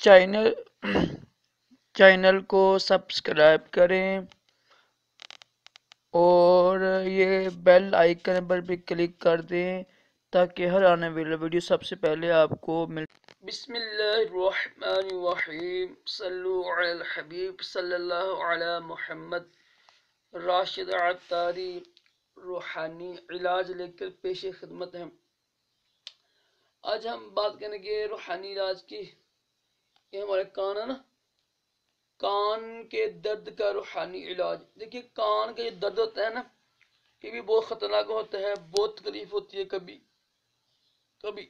Channel channel کو subscribe کریں اور یہ بیل آئیکن پر بھی کلک کر دیں تاکہ ہر آنے والی ویڈیو سب سے پہلے آپ کو مل۔ بسم اللہ الرحمن الرحیم، صلو علی الحبیب صلی اللہ علی محمد۔ راشد عطاری روحانی علاج لے کر پیش خدمت ہیں۔ آج ہم بات کریں گے روحانی علاج کی۔ یہ ہمارے کان ہے نا، کان کے درد کا روحانی علاج۔ دیکھیے کان کا جو درد ہوتا ہے نا، یہ بھی بہت خطرناک ہوتا ہے، بہت تکلیف ہوتی ہے کبھی کبھی۔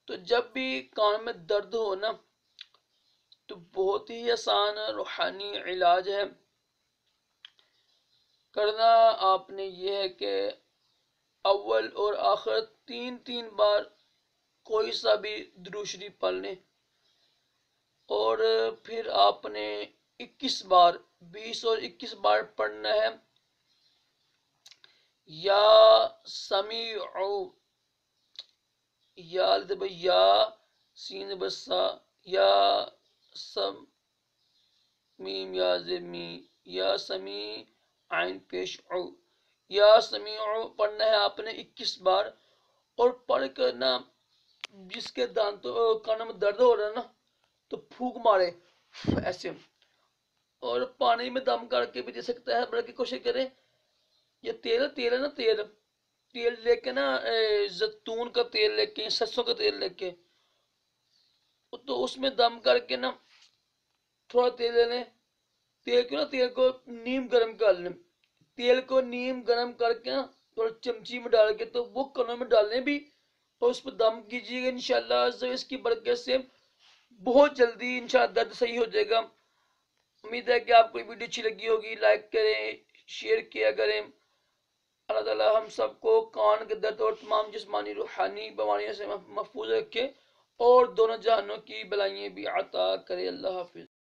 تو جب بھی کان میں درد ہو نا، تو بہت ہی آسان روحانی علاج ہے۔ کرنا آپ نے یہ ہے کہ اول اور آخر تین بار کوئی سا بھی درود شریف پڑھ لیں، اور پھر آپ نے 21 بار 20 اور 21 بار پڑھنا ہے یا سمیع، یا سین بسا، یا سم میم یا زمی، یا سمیع عین پیش او، یا سمیع پڑھنا ہے آپ نے 21 بار۔ اور پڑھ کر نا، جس کے دانتوں کانوں میں درد ہو رہا ہے نا، تو پھونک مارے ایسے، اور پانی میں دم کر کے بھی دے سکتا ہے، بلکہ کوشش کریں یہ تیل ہے نا، تیل لے کے نا، زیتون کا تیل لے کے، سرسوں کا تیل لے کے، تو اس میں دم کر کے نا تھوڑا تیل لے لیں۔ تیل کو نیم گرم کر لیں، تیل کو نیم گرم کر کے نا تھوڑا چمچی میں ڈال کے، تو وہ کنوں میں ڈالیں بھی، اور اس پہ دم کیجیے گا۔ انشاءاللہ اس کی برکت سے بہت جلدی انشاءاللہ درد صحیح ہو جائے گا۔ امید ہے کہ آپ کو یہ ویڈیو اچھی لگی ہوگی، لائک کریں، شیئر کیا کریں۔ اللہ تعالیٰ ہم سب کو کان کے درد اور تمام جسمانی روحانی بیماریوں سے محفوظ رکھے، اور دونوں جہانوں کی بلائیں بھی عطا کرے۔ اللہ حافظ۔